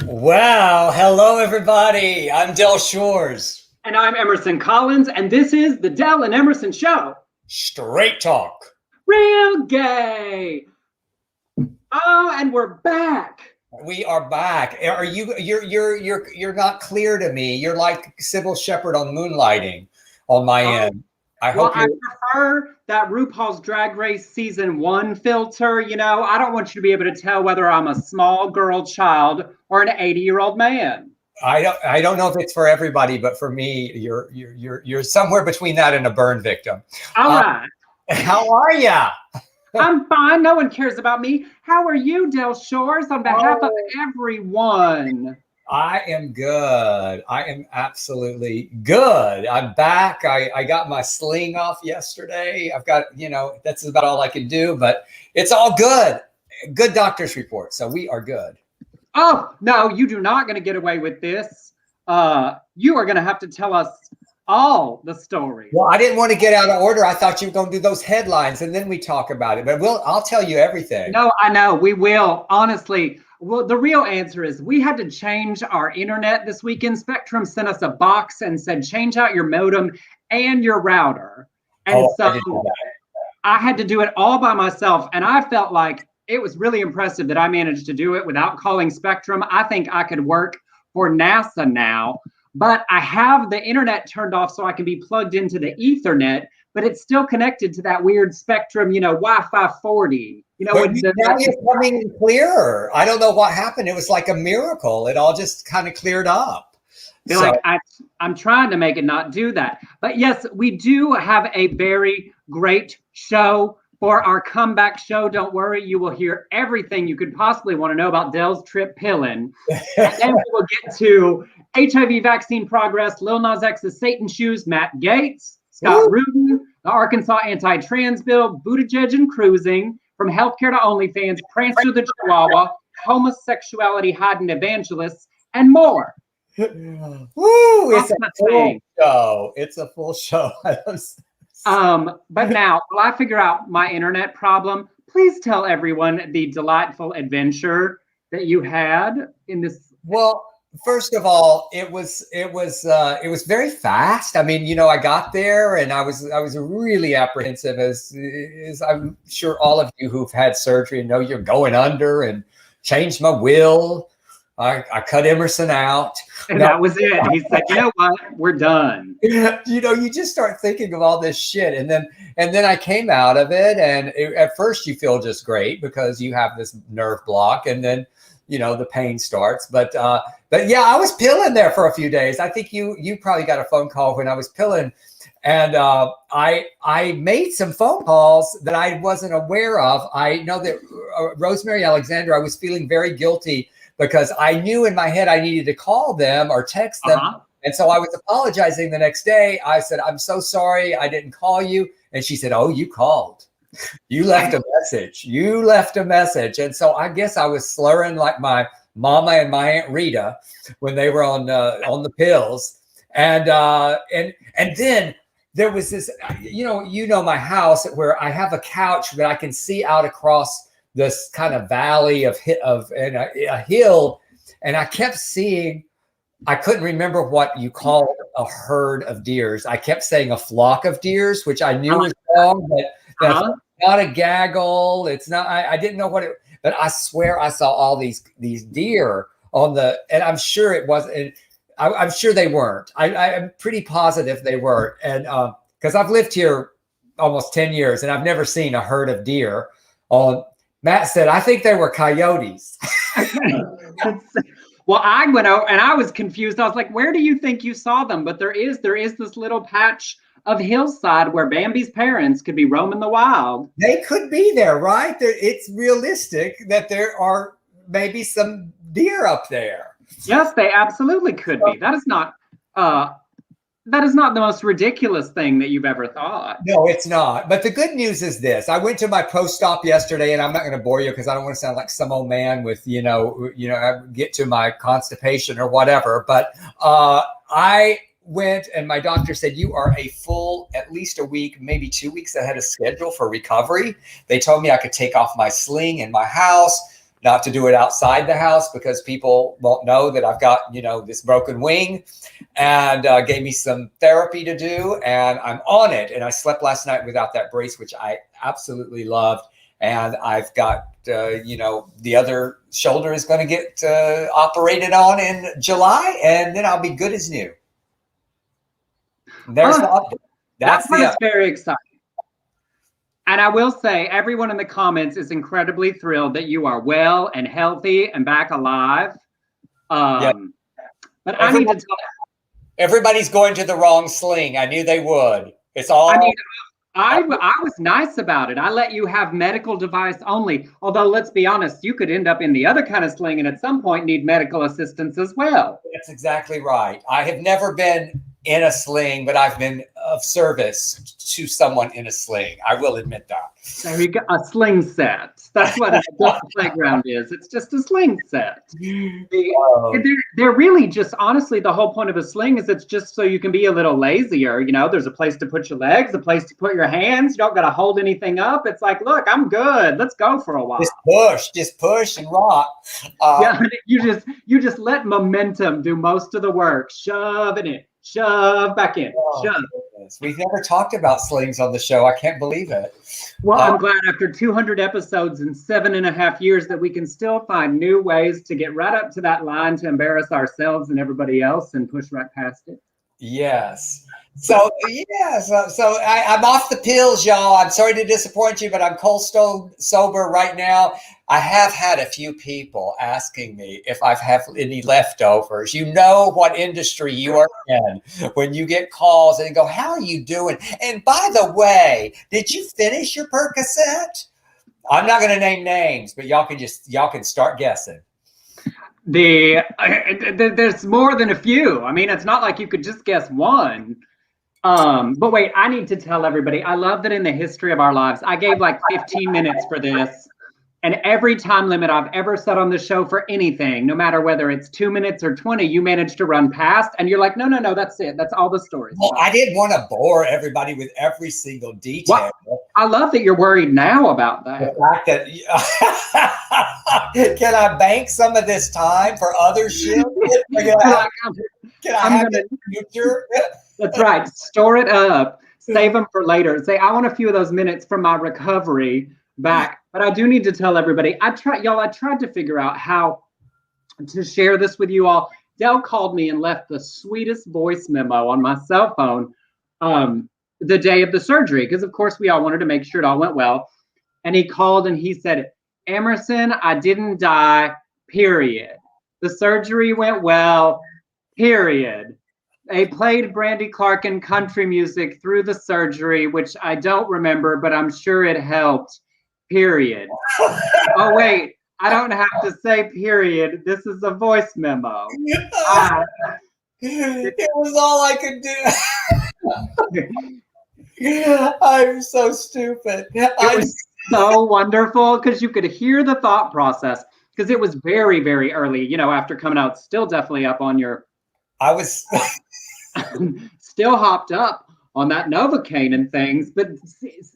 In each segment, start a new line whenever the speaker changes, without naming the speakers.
Wow. Hello, everybody. I'm Del Shores.
And I'm Emerson Collins, and this is the Del and Emerson Show.
Straight talk.
Real gay. Oh, and we're back.
We are back. Are you? You're not clear to me. You're like Sybil Shepherd on Moonlighting on my end.
I prefer that RuPaul's Drag Race Season 1 filter. You know, I don't want you to be able to tell whether I'm a small girl child or an 80-year-old man.
I don't know if it's for everybody, but for me, you're somewhere between that and a burn victim.
All right.
How are ya?
I'm fine. No one cares about me. How are you, Del Shores? On behalf of everyone.
I am good. I am absolutely good. I'm back. I got my sling off yesterday. I've got, that's about all I can do, but it's all good. Good doctor's report. So we are good.
Oh, no, you do not going to get away with this. You are going to have to tell us all the story.
Well, I didn't want to get out of order. I thought you were going to do those headlines and then we talk about it, but I'll tell you everything.
No, I know we will. Honestly, well, the real answer is we had to change our internet this weekend. Spectrum sent us a box and said, change out your modem and your router. And so I had to do it all by myself. And I felt like it was really impressive that I managed to do it without calling Spectrum. I think I could work for NASA now. But I have the internet turned off so I can be plugged into the Ethernet, but it's still connected to that weird Spectrum, Wi-Fi 40.
Now it's coming in clearer. I don't know what happened. It was like a miracle. It all just kind of cleared up.
I'm trying to make it not do that. But yes, we do have a very great show for our comeback show. Don't worry, you will hear everything you could possibly want to know about Del's trip pilling. And then we will get to HIV Vaccine Progress, Lil Nas X's Satan Shoes, Matt Gaetz, Scott Rudin, the Arkansas anti-trans bill, Buttigieg Cruising, from healthcare to OnlyFans, Prancer the Chihuahua, Homosexuality Hiding Evangelists, and more.
Woo! It's a full show. It's a full show.
But now, while I figure out my internet problem, please tell everyone the delightful adventure that you had in this.
Well, first of all, it was very fast. I mean, I got there and I was really apprehensive, as I'm sure all of you who've had surgery know you're going under, and changed my will. I cut Emerson out.
And that was it. He said, you know what? We're done.
You just start thinking of all this shit. And then I came out of it. And at first you feel just great because you have this nerve block. And then, the pain starts. But yeah, I was pilling there for a few days. I think you probably got a phone call when I was pilling. And I made some phone calls that I wasn't aware of. I know that Rosemary Alexander, I was feeling very guilty because I knew in my head I needed to call them or text them. And so I was apologizing the next day. I said, I'm so sorry I didn't call you. And she said, oh, you called. You left a message. You left a message. And so I guess I was slurring like my mama and my Aunt Rita when they were on the pills. And then there was this, my house where I have a couch that I can see out across this kind of valley of a hill. And I kept seeing, I couldn't remember what you call a herd of deers. I kept saying a flock of deers, which I knew was wrong, but that's not a gaggle. It's not, I didn't know what it, but I swear I saw all these deer and I'm sure it wasn't, I'm sure they weren't. I'm pretty positive they weren't. And because I've lived here almost 10 years and I've never seen a herd of deer. Matt said, I think they were coyotes.
Well, I went out and I was confused. I was like, where do you think you saw them? But there is this little patch of hillside where Bambi's parents could be roaming the wild.
They could be there, right? It's realistic that there are maybe some deer up there.
Yes, they absolutely could be. That is not the most ridiculous thing that you've ever thought.
No, it's not. But the good news is this. I went to my post-op yesterday, and I'm not going to bore you because I don't want to sound like some old man with, get to my constipation or whatever. But I went and my doctor said, you are a full, at least a week, maybe 2 weeks ahead of schedule for recovery. They told me I could take off my sling in my house. not to do it outside the house because people won't know that I've got, this broken wing, and gave me some therapy to do, and I'm on it. And I slept last night without that brace, which I absolutely loved. And I've got, the other shoulder is going to get operated on in July, and then I'll be good as new. There's the update. That's
very exciting. And I will say, everyone in the comments is incredibly thrilled that you are well and healthy and back alive.
Yeah.
But I need to tell
everybody's going to the wrong sling. I knew they would. It's all.
I was nice about it. I let you have medical device only. Although, let's be honest, you could end up in the other kind of sling and at some point need medical assistance as well.
That's exactly right. I have never been in a sling, but I've been of service to someone in a sling. I will admit that.
There you go, a sling set. That's what a playground is. It's just a sling set. They're really just, honestly, the whole point of a sling is it's just so you can be a little lazier. There's a place to put your legs, a place to put your hands. You don't got to hold anything up. It's like, look, I'm good. Let's go for a while.
Just push and rock.
You just let momentum do most of the work. Shove it in. Shove back in. Shove.
Goodness. We've never talked about slings on the show. I can't believe it.
Well, I'm glad after 200 episodes in 7.5 years that we can still find new ways to get right up to that line to embarrass ourselves and everybody else and push right past it.
Yes. So I'm off the pills, y'all. I'm sorry to disappoint you, but I'm cold stone sober right now. I have had a few people asking me if I've had any leftovers. You know what industry you are in when you get calls and go, how are you doing? And by the way, did you finish your Percocet? I'm not going to name names, but y'all can start guessing.
There's more than a few. I mean, it's not like you could just guess one. But wait, I need to tell everybody, I love that in the history of our lives, I gave like 15 minutes for this. And every time limit I've ever set on the show for anything, no matter whether it's 2 minutes or 20, you manage to run past. And you're like, no, that's it. That's all the stories.
Well, I didn't want to bore everybody with every single detail.
Well, I love that you're worried now about that.
The fact that can I bank some of this time for other shit? Can I have it in the future?
That's right. Store it up. Save them for later. Say, I want a few of those minutes from my recovery back. But I do need to tell everybody, I tried to figure out how to share this with you all. Dell called me and left the sweetest voice memo on my cell phone the day of the surgery, because of course we all wanted to make sure it all went well. And he called and he said, Emerson, I didn't die, period. The surgery went well, period. They played Brandy Clark and country music through the surgery, which I don't remember, but I'm sure it helped. Period. Oh, wait, I don't have to say period. This is a voice memo.
It was all I could do. I'm so stupid.
It was so wonderful because you could hear the thought process because it was very, very early, after coming out, still definitely up on your.
I was
still hopped up on that Novocaine and things, but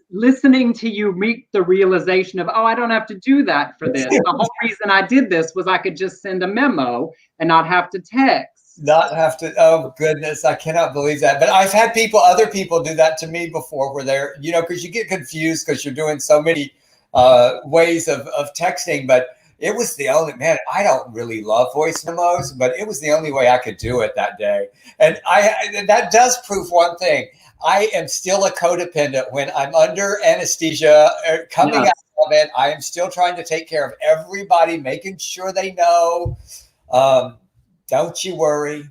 listening to you reach the realization of, I don't have to do that for this. The whole reason I did this was I could just send a memo and not have to text.
Not have to. Oh goodness, I cannot believe that. But I've had other people do that to me before, where they're, because you get confused because you're doing so many ways of texting. But it was the only, man, I don't really love voice memos, but it was the only way I could do it that day. And that does prove one thing. I am still a codependent when I'm under anesthesia coming out of it. I am still trying to take care of everybody, making sure they know. Don't you worry.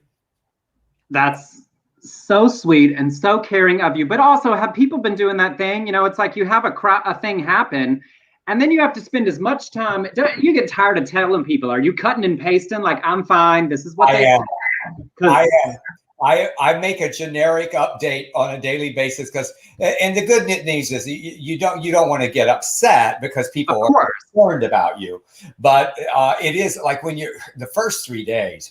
That's so sweet and so caring of you. But also, have people been doing that thing? It's like you have a thing happen, and then you have to spend as much time. You get tired of telling people, are you cutting and pasting? Like, I'm fine. This is what
I am. I am. I make a generic update on a daily basis because, and the good news is you don't want to get upset because people are concerned about you. But it is like when the first 3 days,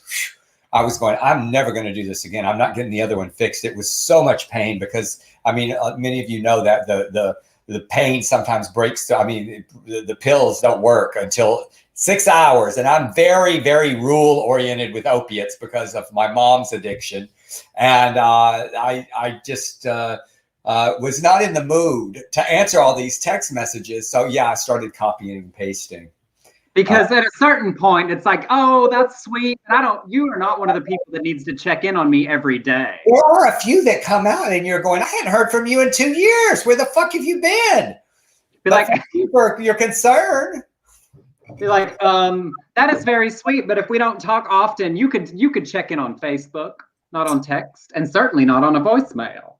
I was going, I'm never going to do this again. I'm not getting the other one fixed. It was so much pain because, many of you know that the pain sometimes breaks. The pills don't work until 6 hours. And I'm very, very rule oriented with opiates because of my mom's addiction. And I just was not in the mood to answer all these text messages. So yeah, I started copying and pasting.
Because at a certain point, it's like, oh, that's sweet. And you are not one of the people that needs to check in on me every day.
There are a few that come out and you're going, I hadn't heard from you in 2 years. Where the fuck have you been?
Be like,
for your concern.
Be like, that is very sweet, but if we don't talk often, you could check in on Facebook, not on text, and certainly not on a voicemail.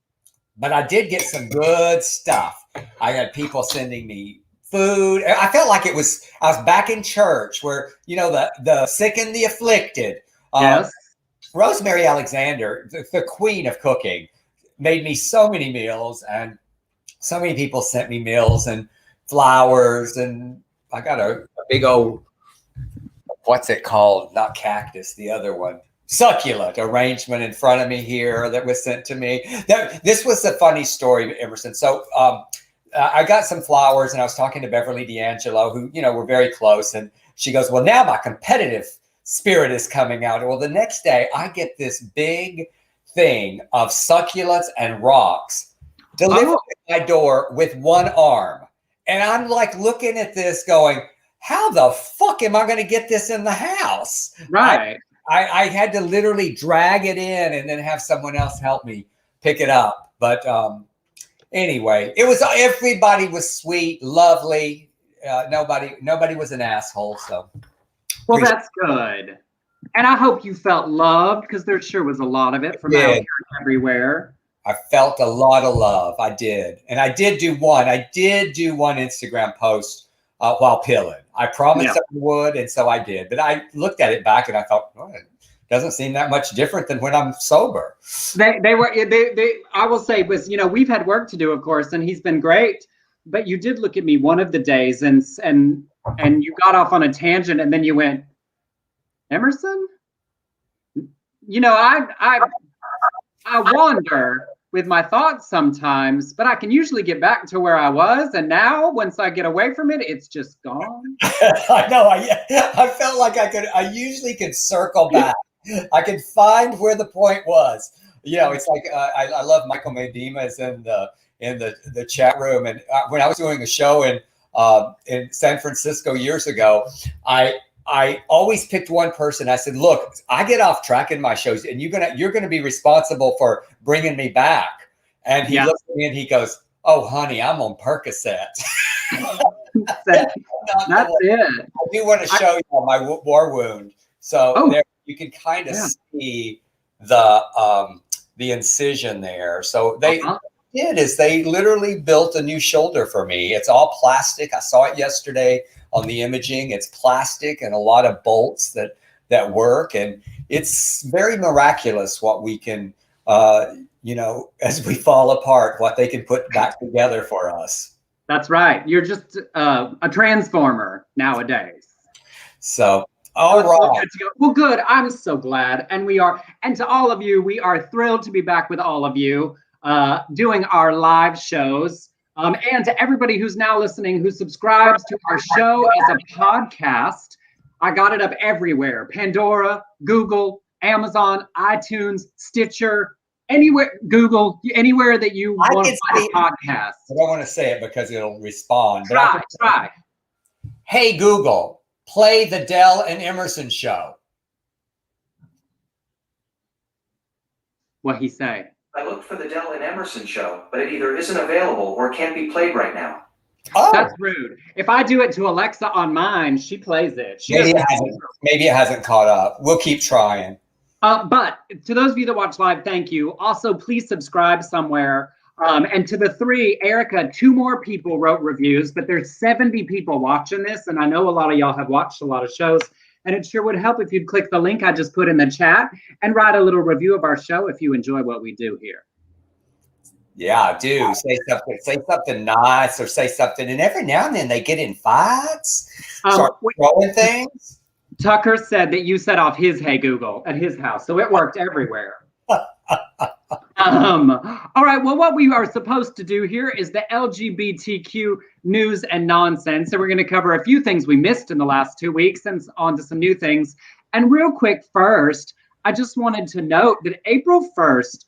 But I did get some good stuff. I had people sending me food. I felt like I was back in church where, the sick and the afflicted.
Yes.
Rosemary Alexander, the queen of cooking, made me so many meals, and so many people sent me meals and flowers, and I got a big old, what's it called? Not cactus, the other one. Succulent arrangement in front of me here that was sent to me. This was a funny story, Emerson. So I got some flowers, and I was talking to Beverly D'Angelo, who, we're very close. And she goes, well, now my competitive spirit is coming out. Well, the next day I get this big thing of succulents and rocks delivered to my door with one arm. And I'm like looking at this going, how the fuck am I going to get this in the house?
Right.
I had to literally drag it in and then have someone else help me pick it up. But anyway, everybody was sweet, lovely. Nobody was an asshole. So,
well, that's good. And I hope you felt loved, because there sure was a lot of it from out here and everywhere.
I felt a lot of love. I did. And I did do one Instagram post while pilling. I promised I would, and so I did. But I looked at it back and I thought, oh, it doesn't seem that much different than when I'm sober.
I will say, was, we've had work to do, of course, and he's been great. But you did look at me one of the days and you got off on a tangent, and then you went, Emerson? I wander with my thoughts sometimes, but I can usually get back to where I was. And now, once I get away from it, it's just gone.
I know. I felt like I usually could circle back. I could find where the point was. It's like I love Michael Medema is in the chat room. And when I was doing a show in San Francisco years ago, I always picked one person. I said, look, I get off track in my shows, and you're gonna be responsible for bringing me back. And he looks at me and he goes, oh, honey, I'm on Percocet.
That's it.
I do want to show you my war wound. So there you can kind of see the incision there. So they they literally built a new shoulder for me. It's all plastic. I saw it yesterday on the imaging. It's plastic and a lot of bolts that work. And it's very miraculous what we can, as we fall apart, what they can put back together for us.
That's right. You're just a transformer nowadays.
So, all right.
Well, good. I'm so glad. And to all of you, we are thrilled to be back with all of you doing our live shows. And to everybody who's now listening, who subscribes to our show as a podcast, I got it up everywhere. Pandora, Google, Amazon, iTunes, Stitcher, anywhere, Google, anywhere that you want to find a podcast.
I don't want to say it because it'll respond.
Try.
Hey, Google, play the Dell and Emerson show.
What'd he say?
I looked for the Dell and Emerson show, but it either isn't available or can't be played right now.
Oh,
that's rude. If I do it to Alexa on mine, she plays it.
Maybe it hasn't caught up. We'll keep trying.
But to those of you that watch live, thank you. Also, please subscribe somewhere. And to the three, Erica, 2 more people wrote reviews, but there's 70 people watching this. And I know a lot of y'all have watched a lot of shows. And it sure would help if you'd click the link I just put in the chat and write a little review of our show if you enjoy what we do here.
Yeah, do say something nice, or say something. And every now and then they get in fights, start throwing things.
Tucker said that you set off his Hey Google at his house, so it worked everywhere. All right. Well, what we are supposed to do here is the LGBTQ news and nonsense. So we're going to cover a few things we missed in the last 2 weeks and on to some new things. And real quick, first, I just wanted to note that April 1st,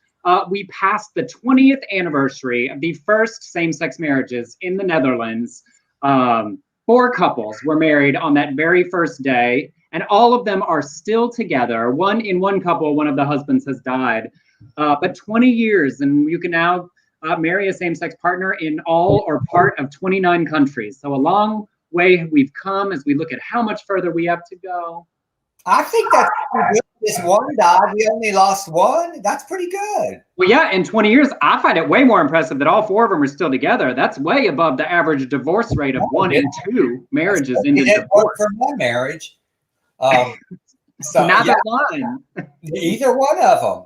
we passed the 20th anniversary of the first same-sex marriages in the Netherlands. 4 couples were married on that very first day, and all of them are still together. One couple, one of the husbands has died. But 20 years, and you can now marry a same-sex partner in all or part of 29 countries. So a long way we've come as we look at how much further we have to go.
I think that's pretty good. This one died. We only lost one. That's pretty good.
Well, yeah, in 20 years, I find it way more impressive that all 4 of them are still together. That's way above the average divorce rate of 1 in 2 marriages ended divorce.
For my marriage. So
Neither one.
Either one of them.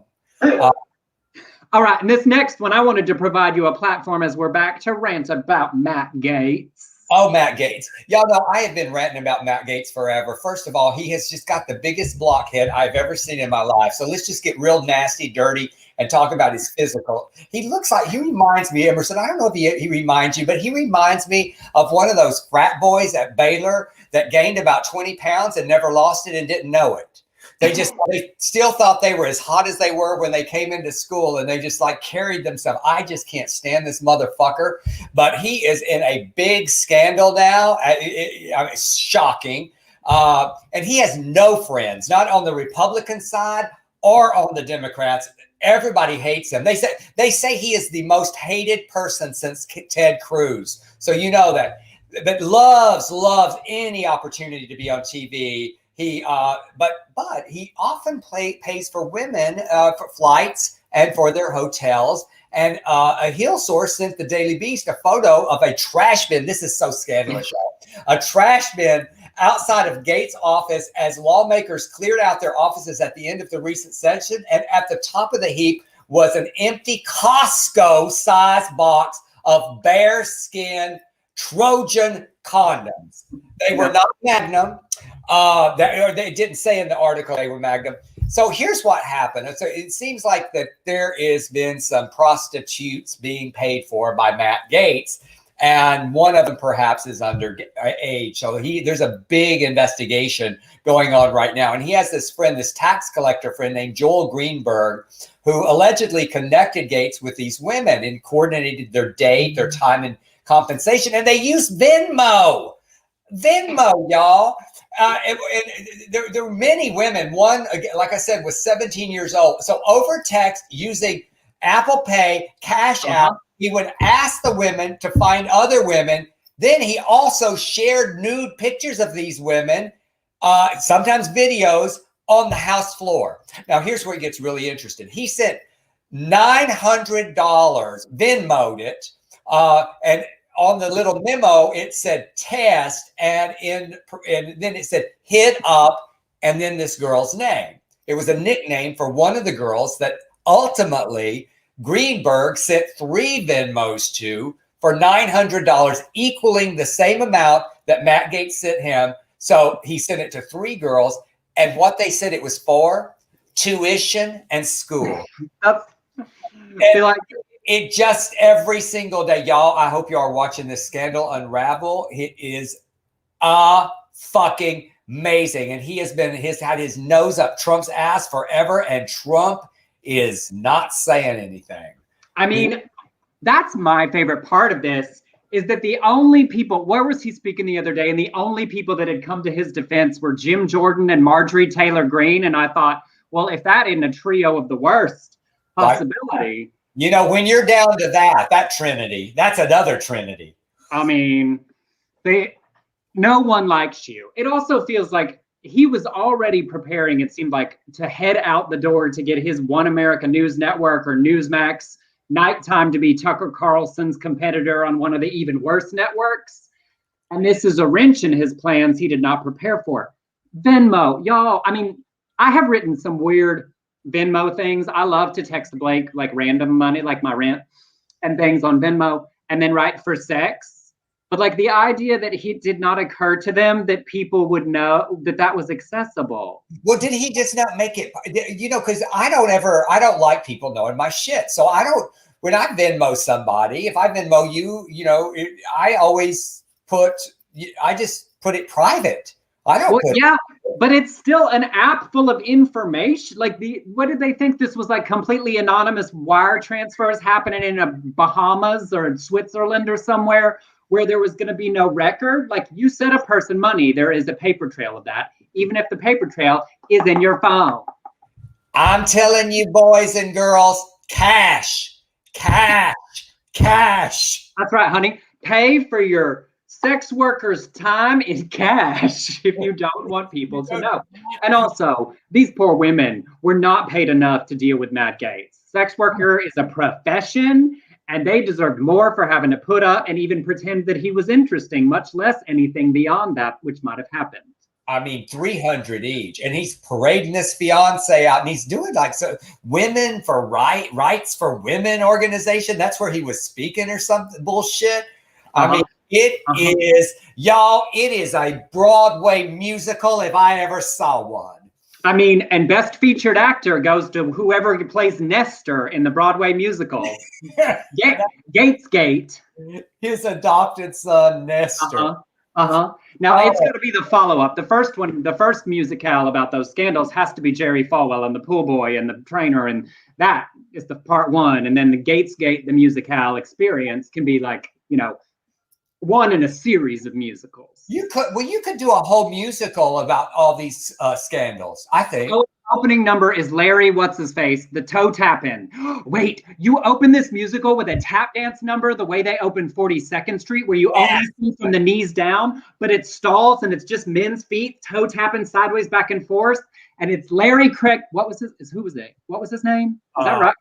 All right, and this next one, I wanted to provide you a platform as we're back to rant about Matt Gaetz.
Oh, Matt Gaetz. Y'all know I have been ranting about Matt Gaetz forever. First of all, he has just got the biggest blockhead I've ever seen in my life. So let's just get real nasty, dirty, and talk about his physical. He reminds me, Emerson, I don't know if he reminds you, but he reminds me of one of those frat boys at Baylor that gained about 20 pounds and never lost it and didn't know it. They still thought they were as hot as they were when they came into school, and they just like carried themselves. I just can't stand this motherfucker, but he is in a big scandal now. It's shocking. And he has no friends, not on the Republican side or on the Democrats. Everybody hates him. They say he is the most hated person since Ted Cruz. So you know that, but loves any opportunity to be on TV. But he often pays for women for flights and for their hotels. And a Hill source sent the Daily Beast a photo of a trash bin. This is so scandalous, y'all. A trash bin outside of Gaetz' office as lawmakers cleared out their offices at the end of the recent session. And at the top of the heap was an empty Costco-sized box of bearskin Trojan condoms. They were not Magnum. They didn't say in the article they were Magnum. So here's what happened. So it seems like that there has been some prostitutes being paid for by Matt Gaetz, and one of them perhaps is underage. So there's a big investigation going on right now. And he has this friend, this tax collector friend named Joel Greenberg, who allegedly connected Gaetz with these women and coordinated their date, their time, and compensation. And they used Venmo, y'all. There were many women. One, like I said, was 17 years old. So over text, using Apple Pay, Cash App, he would ask the women to find other women. Then he also shared nude pictures of these women, sometimes videos, on the house floor. Now, here's where it gets really interesting. He sent $900, Venmo'd it, and on the little memo, it said test, and then it said hit up, and then this girl's name. It was a nickname for one of the girls that ultimately Greenberg sent 3 Venmos to for $900, equaling the same amount that Matt Gaetz sent him. So he sent it to 3 girls, and what they said it was for: tuition and school. It just every single day, y'all. I hope you are watching this scandal unravel. It is fucking amazing, and he has had his nose up Trump's ass forever, and Trump is not saying anything.
I mean, that's my favorite part of this, is that the only people, where was he speaking the other day? And the only people that had come to his defense were Jim Jordan and Marjorie Taylor Greene. And I thought, well, if that isn't a trio of the worst possibility.
Right. You know, when you're down to that trinity, that's another trinity.
I mean, no one likes you. It also feels like he was already preparing, it seemed like, to head out the door to get his One America News Network or Newsmax nighttime to be Tucker Carlson's competitor on one of the even worse networks. And this is a wrench in his plans he did not prepare for. Venmo, y'all, I mean, I have written some weird Venmo things. I love to text Blake like random money, like my rent and things on Venmo, and then write for sex. But like the idea that he did not occur to them that people would know that that was accessible.
Well, did he just not make it, you know, because I don't like people knowing my shit. So I don't, when I Venmo somebody, if I Venmo you, you know, I always I just put it private. I don't
yeah, but it's still an app full of information. Like what did they think this was, like completely anonymous wire transfers happening in a Bahamas or in Switzerland or somewhere where there was going to be no record? Like you sent a person money, there is a paper trail of that, even if the paper trail is in your phone.
I'm telling you, boys and girls, cash.
That's right, honey. Pay for your sex workers' time in cash if you don't want people to know. And also, these poor women were not paid enough to deal with Matt Gaetz. Sex worker is a profession, and they deserved more for having to put up and even pretend that he was interesting, much less anything beyond that, which might have happened.
I mean, 300 each, and he's parading his fiance out, and he's doing like women for rights for women organization. That's where he was speaking or something bullshit. I mean, it is, y'all, it is a Broadway musical if I ever saw one.
I mean, and best featured actor goes to whoever plays Nestor in the Broadway musical. Gaetz.
His adopted son, Nestor.
Now it's going to be the follow-up. The first one, the first musicale about those scandals has to be Jerry Falwell and the pool boy and the trainer, and that is the part one. And then the Gaetz, the musicale experience can be like, you know, one in a series of musicals.
You could do a whole musical about all these scandals, I think.
So opening number is Larry, what's his face, the toe tapping. Wait, you open this musical with a tap dance number the way they opened 42nd Street, where you only see from the knees down, but it stalls and it's just men's feet toe tapping sideways back and forth. And it's Larry Craig. What was his name? Is that right?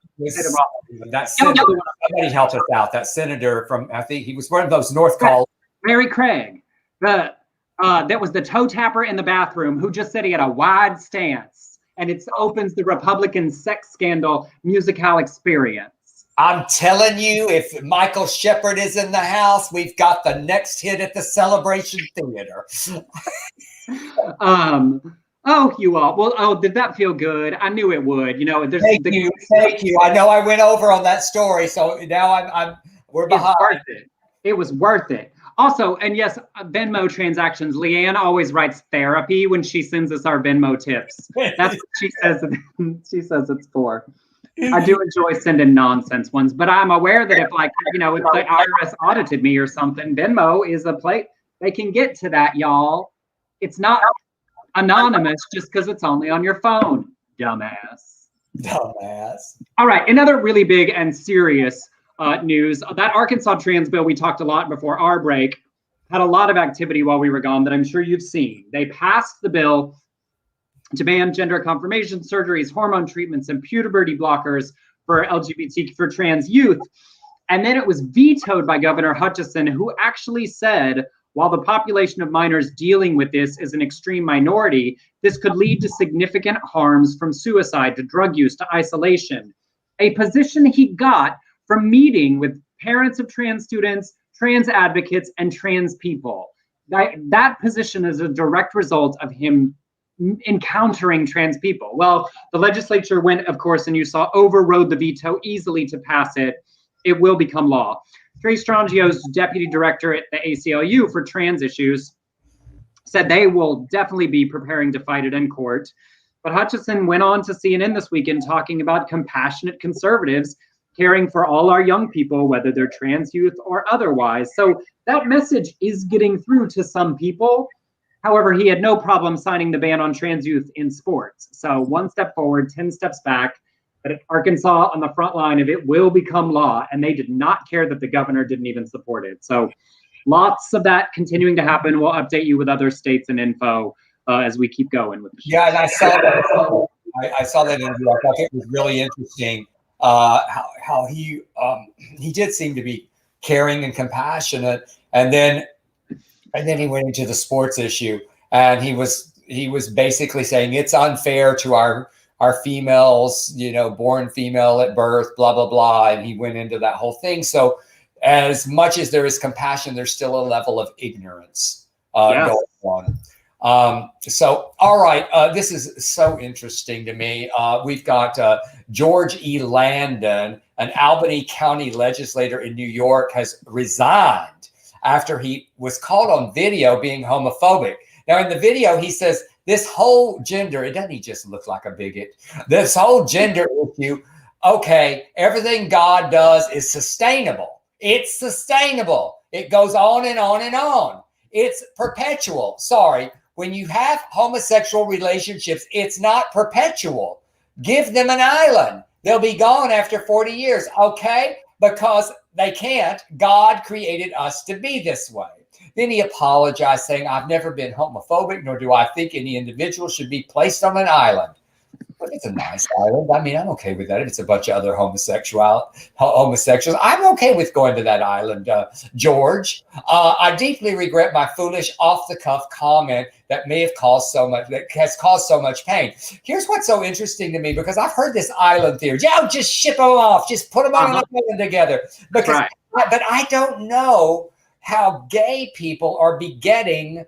Somebody help us out. That senator from, I think he was one of those North Call.
Larry Craig. That was the toe tapper in the bathroom who just said he had a wide stance. And it opens the Republican sex scandal musicale experience.
I'm telling you, if Michael Shepard is in the house, we've got the next hit at the Celebration Theater.
Oh, you all. Well, oh, did that feel good? I knew it would. You know,
thank you. I know I went over on that story, so now we're behind.
It's worth it. It was worth it. Also, and yes, Venmo transactions. Leanne always writes therapy when she sends us our Venmo tips. That's what she says. She says it's for. I do enjoy sending nonsense ones, but I'm aware that if, like, you know, if the IRS audited me or something, Venmo is a place they can get to that, y'all. It's not anonymous just because it's only on your phone, dumbass. All right, another really big and serious news. That Arkansas trans bill we talked a lot before our break had a lot of activity while we were gone that I'm sure you've seen. They passed the bill to ban gender confirmation surgeries, hormone treatments, and puberty blockers for for trans youth. And then it was vetoed by Governor Hutchinson, who actually said, while the population of minors dealing with this is an extreme minority, this could lead to significant harms from suicide to drug use to isolation. A position he got from meeting with parents of trans students, trans advocates, and trans people. That position is a direct result of him encountering trans people. Well, the legislature went, of course, and you saw, overrode the veto easily to pass it. It will become law. Trey Strangio's deputy director at the ACLU for trans issues said they will definitely be preparing to fight it in court. But Hutchinson went on to CNN this weekend talking about compassionate conservatives caring for all our young people, whether they're trans youth or otherwise. So that message is getting through to some people. However, he had no problem signing the ban on trans youth in sports. So 1 step forward, 10 steps back. But Arkansas on the front line of it will become law, and they did not care that the governor didn't even support it. So lots of that continuing to happen. We'll update you with other states and info as we keep going with the show.
Yeah, and I saw that. I saw that interview. I thought it was really interesting how he did seem to be caring and compassionate, and then he went into the sports issue, and he was basically saying it's unfair to our females, you know, born female at birth, blah, blah, blah. And he went into that whole thing. So as much as there is compassion, there's still a level of ignorance going on. So, all right, this is so interesting to me. We've got George E. Landon, an Albany County legislator in New York, has resigned after he was caught on video being homophobic. Now, in the video, he says this whole gender, doesn't he just look like a bigot? This whole gender issue, okay, everything God does is sustainable. It's sustainable. It goes on and on and on. It's perpetual. Sorry. When you have homosexual relationships, it's not perpetual. Give them an island. They'll be gone after 40 years. Okay? Because they can't. God created us to be this way. Then he apologized, saying, I've never been homophobic, nor do I think any individual should be placed on an island. But it's a nice island. I mean, I'm okay with that. If it's a bunch of other homosexuals, I'm okay with going to that island, George. I deeply regret my foolish off-the-cuff comment that has caused so much pain. Here's what's so interesting to me, because I've heard this island theory. Yeah, just ship them off. Just put them on an island together. But I don't know how gay people are begetting,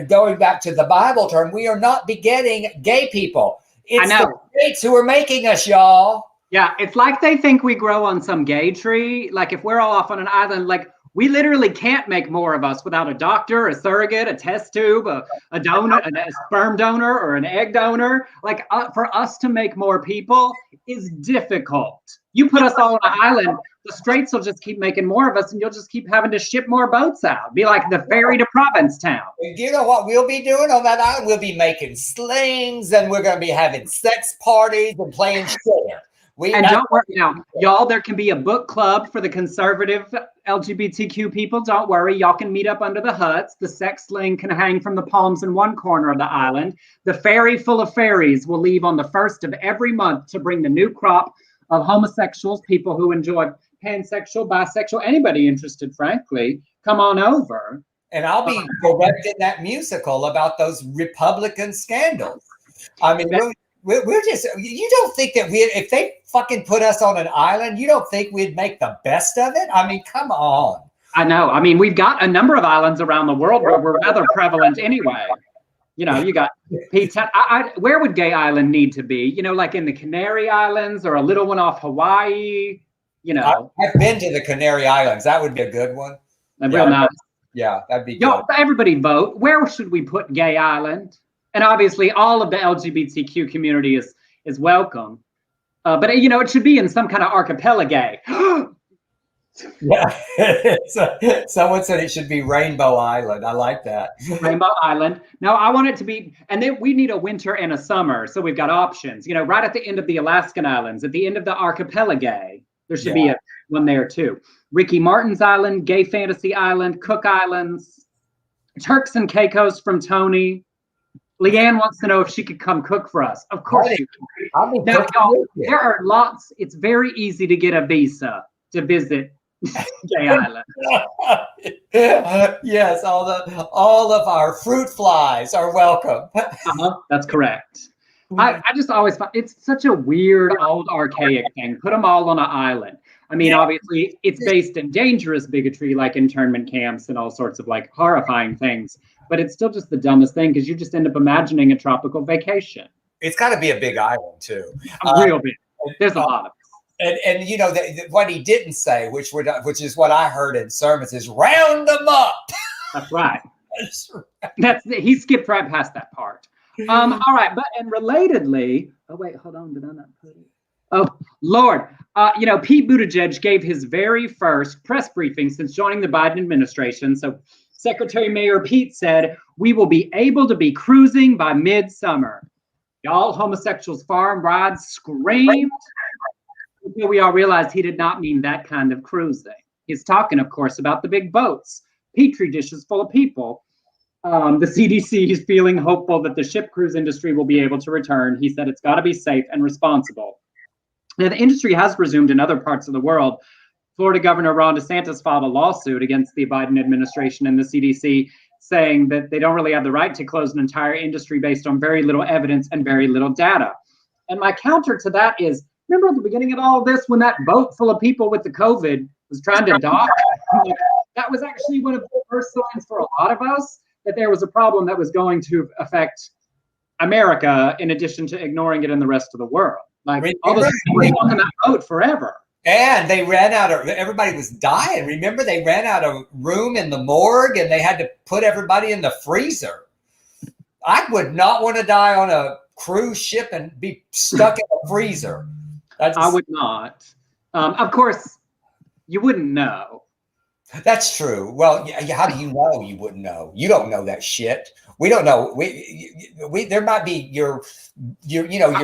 going back to the Bible term, we are not begetting gay people. It's the states who are making us, y'all.
Yeah, it's like they think we grow on some gay tree. Like if we're all off on an island, like we literally can't make more of us without a doctor, a surrogate, a test tube, a donor, a sperm donor, or an egg donor. Like for us to make more people is difficult. You put us all on an island, the straights will just keep making more of us, and you'll just keep having to ship more boats out. Be like the ferry to Provincetown.
You know what we'll be doing on that island? We'll be making slings, and we're going to be having sex parties and playing share.
And don't worry now, y'all, there can be a book club for the conservative LGBTQ people. Don't worry, y'all can meet up under the huts. The sex sling can hang from the palms in one corner of the island. The ferry full of fairies will leave on the 1st of every month to bring the new crop of homosexuals, people who enjoy pansexual, bisexual, anybody interested, frankly, come on over.
And I'll be directing that musical about those Republican scandals. I mean, we're just, you don't think that if they fucking put us on an island, you don't think we'd make the best of it? I mean, come on.
I know. I mean, we've got a number of islands around the world where we're rather prevalent anyway. You know, you got pizza. Where would Gay Island need to be? You know, like in the Canary Islands or a little one off Hawaii, you know.
I've been to the Canary Islands. That would be a good one.
Real nice.
Yeah, that'd be good.
Everybody vote. Where should we put Gay Island? And obviously all of the LGBTQ community is welcome. But, you know, it should be in some kind of archipelago.
Yeah, someone said it should be Rainbow Island. I like that.
Rainbow Island. No, I want it to be, and then we need a winter and a summer, so we've got options. You know, right at the end of the Alaskan Islands, at the end of the archipelago, there should be one there too. Ricky Martin's Island, Gay Fantasy Island, Cook Islands, Turks and Caicos from Tony. Leanne wants to know if she could come cook for us. Of course you can. Now, y'all, there are lots. It's very easy to get a visa to visit Gay Island.
Yes, all of our fruit flies are welcome.
That's correct. I just always find it's such a weird, old, archaic thing. Put them all on an island. I mean, obviously, it's based in dangerous bigotry, like internment camps and all sorts of like horrifying things. But it's still just the dumbest thing because you just end up imagining a tropical vacation.
It's got to be a big island too.
Real big. There's a lot of it.
And you know what he didn't say, which is what I heard in sermons, is round them up.
That's right. He skipped right past that part. All right, and relatedly, oh wait, hold on, did I not put it? Oh Lord, you know, Pete Buttigieg gave his very first press briefing since joining the Biden administration. So Secretary Mayor Pete said, "We will be able to be cruising by midsummer." Y'all, homosexuals farm rides screamed. Until we all realized he did not mean that kind of cruising. He's talking, of course, about the big boats, petri dishes full of people. The CDC is feeling hopeful that the ship cruise industry will be able to return. He said it's got to be safe and responsible. Now, the industry has resumed in other parts of the world. Florida Governor Ron DeSantis filed a lawsuit against the Biden administration and the CDC, saying that they don't really have the right to close an entire industry based on very little evidence and very little data. And my counter to that is, remember at the beginning of all of this, when that boat full of people with the COVID was trying to dock. Like, that was actually one of the first signs for a lot of us that there was a problem that was going to affect America, in addition to ignoring it in the rest of the world. Like, all those people were on that boat forever.
And they ran out of, everybody was dying. Remember, they ran out of room in the morgue and they had to put everybody in the freezer. I would not want to die on a cruise ship and be stuck in a freezer.
I would not. Of course, you wouldn't know.
That's true. Well, how do you know you wouldn't know? You don't know that shit. We don't know. We there might be your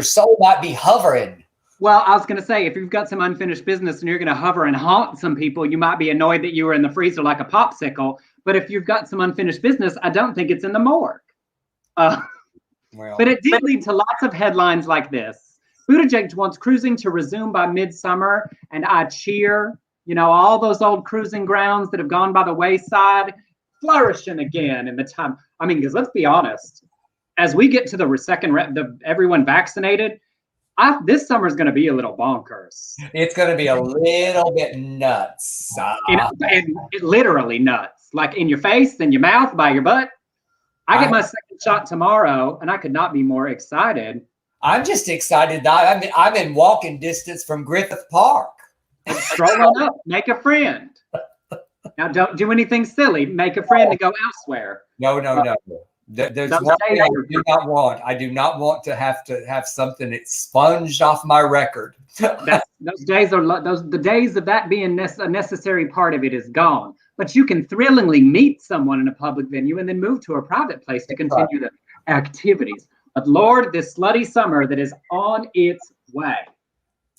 soul might be hovering.
Well, I was going to say, if you've got some unfinished business and you're going to hover and haunt some people, you might be annoyed that you were in the freezer like a popsicle. But if you've got some unfinished business, I don't think it's in the morgue. But it did lead to lots of headlines like this. Buttigieg wants cruising to resume by midsummer, and I cheer. You know, all those old cruising grounds that have gone by the wayside, flourishing again in the time. I mean, because let's be honest, as we get to the everyone vaccinated, this summer is going to be a little bonkers.
It's going to be a little bit nuts.
And literally nuts, like in your face, in your mouth, by your butt. I get my second shot tomorrow, and I could not be more excited.
I'm just excited. I'm in walking distance from Griffith Park.
And stroll on up, make a friend. Now, don't do anything silly. Make a friend and go elsewhere.
No. There's one thing I do not want. I do not want to have something expunged off my record.
Those days are the days of that being a necessary part of it is gone. But you can thrillingly meet someone in a public venue and then move to a private place to continue the activities. But Lord, this slutty summer that is on its way.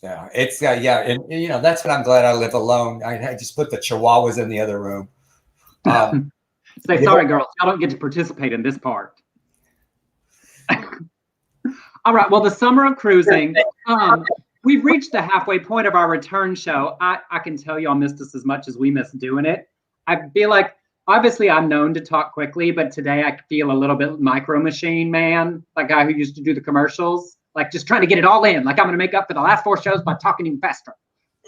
Yeah, it's and you know, that's what I'm glad I live alone. I just put the chihuahuas in the other room.
Say sorry, girls, y'all don't get to participate in this part. All right, well, the summer of cruising, we've reached the halfway point of our return show. I can tell y'all missed us as much as we missed doing it. I feel like, obviously, I'm known to talk quickly, but today I feel a little bit Micro Machine Man, that guy who used to do the commercials. Like, just trying to get it all in. Like, I'm going to make up for the last 4 shows by talking even faster.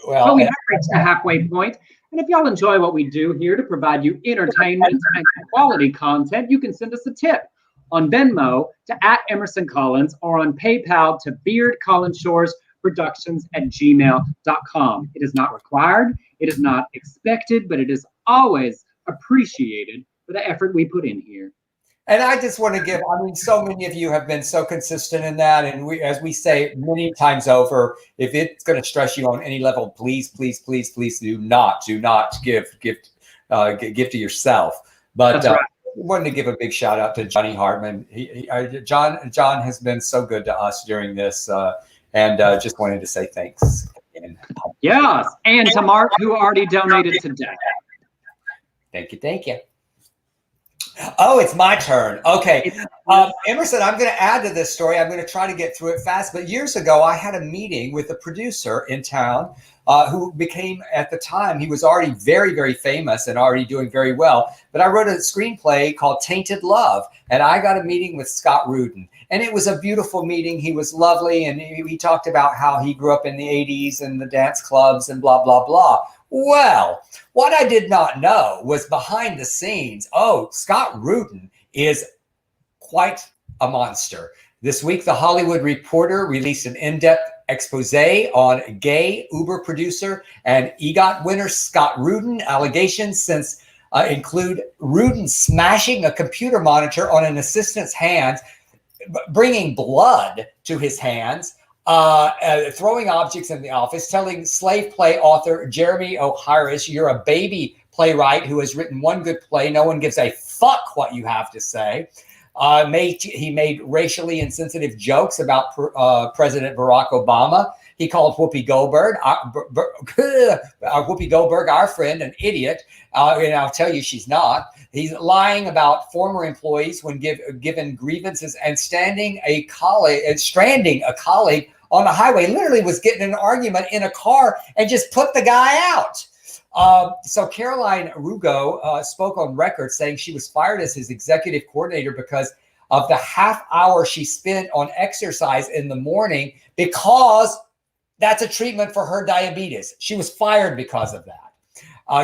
Well, we have reached the halfway point. And if y'all enjoy what we do here to provide you entertainment and quality content, you can send us a tip on Venmo to @EmersonCollins or on PayPal to beardcollinshoresproductions@gmail.com. It is not required. It is not expected, but it is always appreciated for the effort we put in here.
And I just want to give, so many of you have been so consistent in that. And we, as we say many times over, if it's going to stress you on any level, please do not give to yourself. But I wanted to give a big shout out to Johnny Hartman. John has been so good to us during this, and just wanted to say thanks again.
Yes, and to Mark, who already donated today.
Thank you. Oh, it's my turn. Okay. Emerson, I'm going to add to this story. I'm going to try to get through it fast. But years ago, I had a meeting with a producer in town who became, at the time, he was already very, very famous and already doing very well. But I wrote a screenplay called Tainted Love. And I got a meeting with Scott Rudin. And it was a beautiful meeting. He was lovely. And he talked about how he grew up in the 80s and the dance clubs and blah, blah, blah. Well, what I did not know was behind the scenes, Scott Rudin is quite a monster. This week, The Hollywood Reporter released an in-depth expose on gay Uber producer and EGOT winner Scott Rudin. Allegations include Rudin smashing a computer monitor on an assistant's hands, bringing blood to his hands, throwing objects in the office, telling slave play author Jeremy O'Harish, "You're a baby playwright who has written one good play. No one gives a fuck what you have to say." He made racially insensitive jokes about President Barack Obama. He called Whoopi Goldberg, our friend, an idiot. And I'll tell you, she's not. He's lying about former employees when given grievances and stranding a colleague on the highway. Literally was getting in an argument in a car and just put the guy out. So Caroline Rugo spoke on record saying she was fired as his executive coordinator because of the half hour she spent on exercise in the morning, because that's a treatment for her diabetes. She was fired because of that.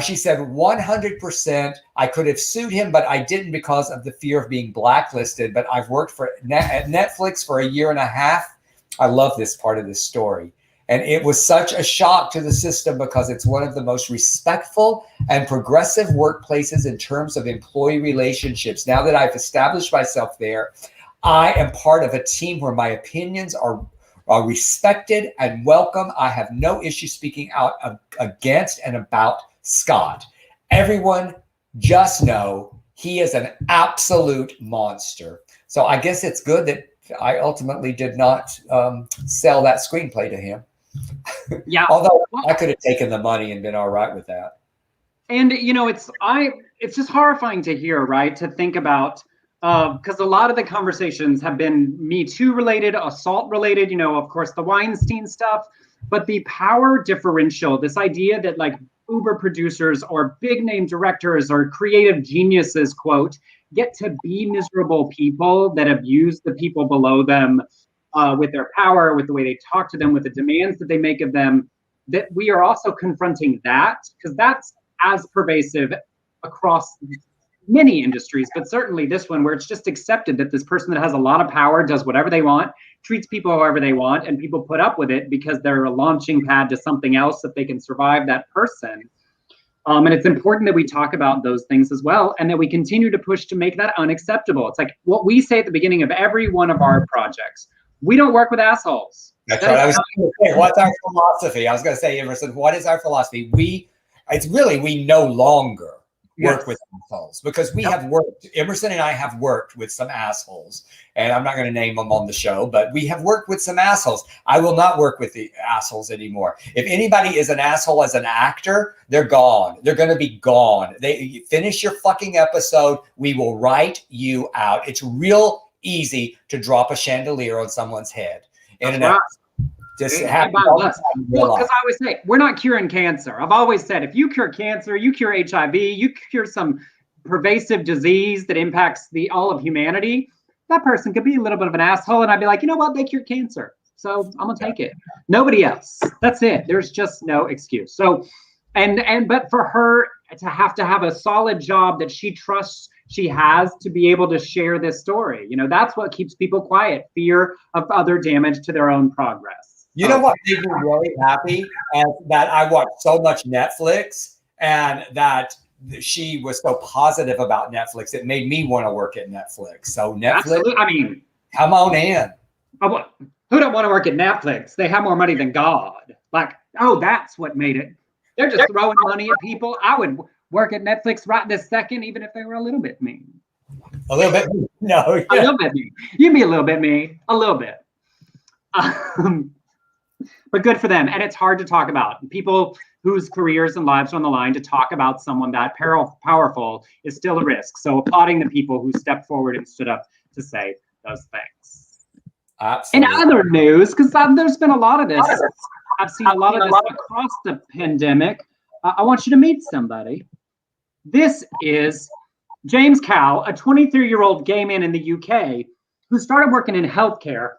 She said 100%. I could have sued him, but I didn't because of the fear of being blacklisted. But I've worked at Netflix for a year and a half. I love this part of this story. And it was such a shock to the system because it's one of the most respectful and progressive workplaces in terms of employee relationships. Now that I've established myself there, I am part of a team where my opinions are respected and welcome. I have no issue speaking out against and about Scott. Everyone just know he is an absolute monster. So I guess it's good that I ultimately did not sell that screenplay to him.
Yeah.
Although I could have taken the money and been all right with that.
And it's just horrifying to hear, right? To think about, because a lot of the conversations have been Me Too related, assault related, of course, the Weinstein stuff, but the power differential, this idea that like Uber producers or big name directors or creative geniuses, quote, get to be miserable people that abuse the people below them with their power, with the way they talk to them, with the demands that they make of them, that we are also confronting that, because that's as pervasive across many industries, but certainly this one, where it's just accepted that this person that has a lot of power does whatever they want, treats people however they want, and people put up with it because they're a launching pad to something else that they can survive that person. And it's important that we talk about those things as well, and that we continue to push to make that unacceptable. It's like what we say at the beginning of every one of our projects. We don't work with assholes.
That's right. I was going to say, what's our philosophy? I was going to say, Emerson, what is our philosophy? We no longer work with assholes, because we have worked, Emerson and I have worked with some assholes, and I'm not going to name them on the show, but we have worked with some assholes. I will not work with the assholes anymore. If anybody is an asshole as an actor, they're gone. They're going to be gone. You finish your fucking episode. We will write you out. It's real easy to drop a chandelier on someone's head. Just happens all the time.
Well, because I always say, we're not curing cancer. I've always said, if you cure cancer, you cure HIV, you cure some pervasive disease that impacts all of humanity, that person could be a little bit of an asshole, and I'd be like, you know what? They cured cancer, so I'm gonna take it. Nobody else. That's it. There's just no excuse. So, but for her to have a solid job that she trusts she has to be able to share this story, that's what keeps people quiet. Fear of other damage to their own progress.
You know what made me really happy? And that I watched so much Netflix, and that she was so positive about Netflix. It made me want to work at Netflix. So Netflix,
absolutely. I mean,
come on in.
Who don't want to work at Netflix? They have more money than God. Like, that's what made it. They're just throwing money at people. I would work at Netflix right this second, even if they were a little bit mean.
A little bit? No. Yeah.
A little bit mean. You'd be a little bit mean. A little bit. But good for them. And it's hard to talk about. People whose careers and lives are on the line, to talk about someone that powerful is still a risk. So applauding the people who stepped forward and stood up to say those things.
Absolutely.
In other news, because there's been a lot of this. I've seen a lot of this across the pandemic. I want you to meet somebody. This is James Cow, a 23-year-old gay man in the UK who started working in healthcare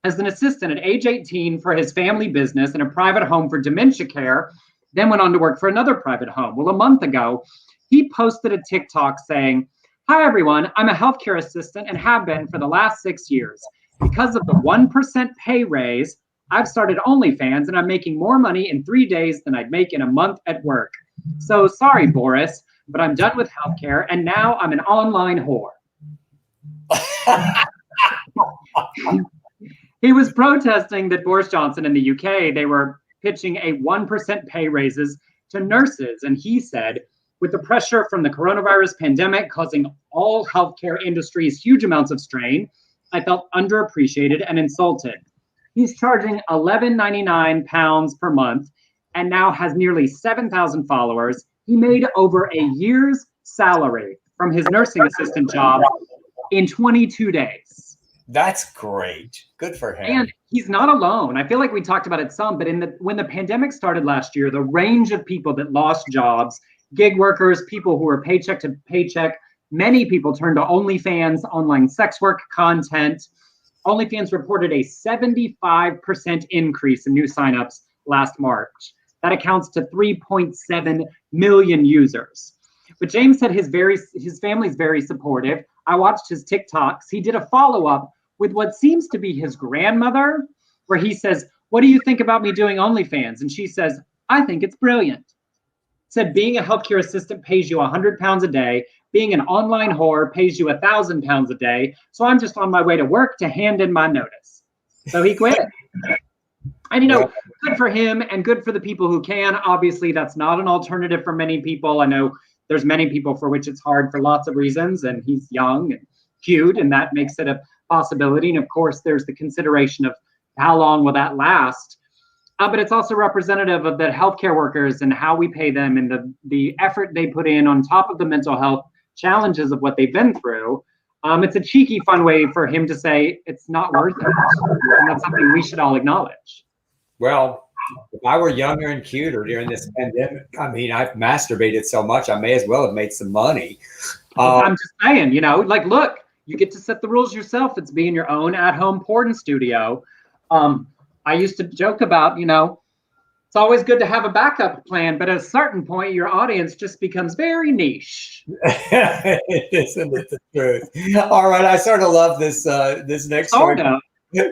as an assistant at age 18 for his family business in a private home for dementia care, then went on to work for another private home. Well, a month ago, he posted a TikTok saying, "Hi, everyone. I'm a healthcare assistant and have been for the last 6 years. Because of the 1% pay raise, I've started OnlyFans and I'm making more money in 3 days than I'd make in a month at work. So sorry, Boris, but I'm done with healthcare and now I'm an online whore." He was protesting that Boris Johnson in the UK, they were pitching a 1% pay raises to nurses. And he said, with the pressure from the coronavirus pandemic causing all healthcare industries huge amounts of strain, I felt underappreciated and insulted. He's charging £11.99 per month and now has nearly 7,000 followers. He made over a year's salary from his nursing assistant job in 22 days.
That's great. Good for him.
And he's not alone. I feel like we talked about it some, but when the pandemic started last year, the range of people that lost jobs, gig workers, people who were paycheck to paycheck, many people turned to OnlyFans, online sex work content. OnlyFans reported a 75% increase in new signups last March. That accounts to 3.7 million users. But James said his family's very supportive. I watched his TikToks. He did a follow-up with what seems to be his grandmother, where he says, "What do you think about me doing OnlyFans?" And she says, "I think it's brilliant." Said being a healthcare assistant pays you £100 a day. Being an online whore pays you £1,000 a day. So I'm just on my way to work to hand in my notice. So he quit. And, you know, good for him and good for the people who can. Obviously, that's not an alternative for many people. I know there's many people for which it's hard for lots of reasons. And he's young and cute, and that makes it a possibility. And of course, there's the consideration of how long will that last. But it's also representative of the healthcare workers and how we pay them and the effort they put in on top of the mental health challenges of what they've been through. It's a cheeky, fun way for him to say it's not worth it. And that's something we should all acknowledge.
Well, if I were younger and cuter during this pandemic, I mean, I've masturbated so much, I may as well have made some money.
I'm just saying, you know, like, look, you get to set the rules yourself. It's being your own at-home porn studio. I used to joke about, you know, it's always good to have a backup plan, but at a certain point, your audience just becomes very niche.
Isn't it the truth? All right, I sort of love this this next story.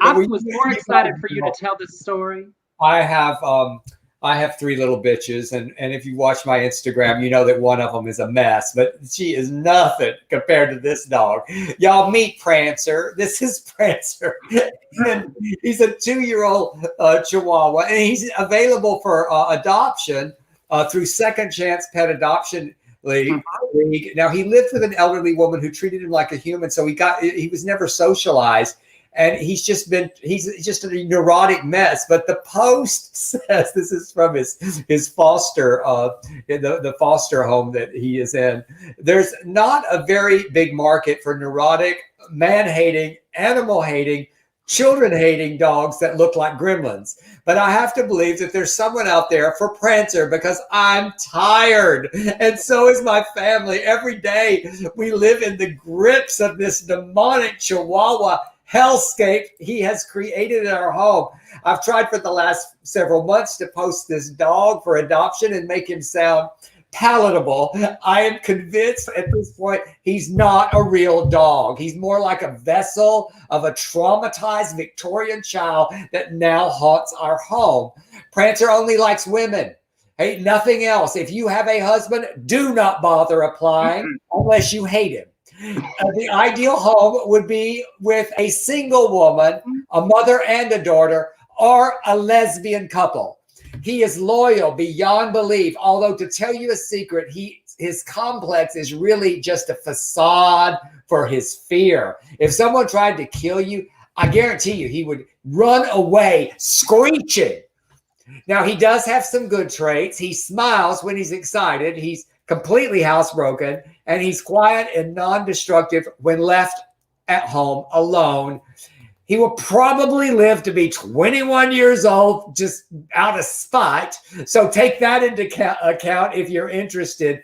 I was more excited for you to tell this story.
I have three little bitches, and if you watch my Instagram, you know that one of them is a mess, but she is nothing compared to this dog. Y'all meet Prancer. This is Prancer. And he's a 2-year-old Chihuahua, and he's available for adoption through Second Chance Pet Adoption League. Now, he lived with an elderly woman who treated him like a human, so he was never socialized. And he's just a neurotic mess. But the Post says, this is from his foster, the foster home that he is in. There's not a very big market for neurotic, man-hating, animal-hating, children-hating dogs that look like gremlins. But I have to believe that there's someone out there for Prancer, because I'm tired. And so is my family. Every day we live in the grips of this demonic Chihuahua hellscape he has created in our home. I've tried for the last several months to post this dog for adoption and make him sound palatable. I am convinced at this point he's not a real dog. He's more like a vessel of a traumatized Victorian child that now haunts our home. Prancer only likes women. Hey, nothing else. If you have a husband, do not bother applying unless you hate him. The ideal home would be with a single woman, a mother and a daughter, or a lesbian couple. He is loyal beyond belief, although to tell you a secret, his complex is really just a facade for his fear. If someone tried to kill you, I guarantee you he would run away screeching. Now, he does have some good traits. He smiles when he's excited. He's completely housebroken, and he's quiet and non-destructive when left at home alone. He will probably live to be 21 years old, just out of spite. So take that into account if you're interested.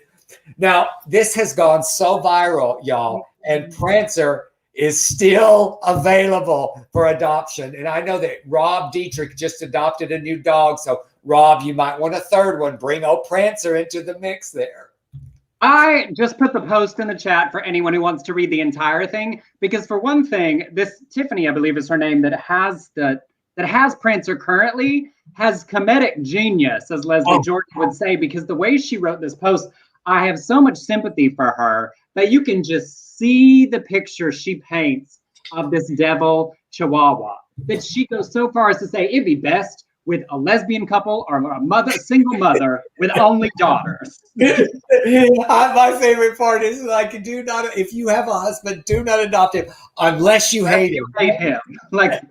Now, this has gone so viral, y'all, and Prancer is still available for adoption. And I know that Rob Dietrich just adopted a new dog. So, Rob, you might want a third one. Bring old Prancer into the mix there.
I just put the post in the chat for anyone who wants to read the entire thing, because for one thing, this Tiffany, I believe is her name, that has Prancer currently, has comedic genius, as Leslie Jordan would say, because the way she wrote this post, I have so much sympathy for her that you can just see the picture she paints of this devil Chihuahua. That she goes so far as to say it'd be best with a lesbian couple or a single mother with only daughters.
My favorite part is like, if you have a husband, do not adopt him unless you hate him.
Like,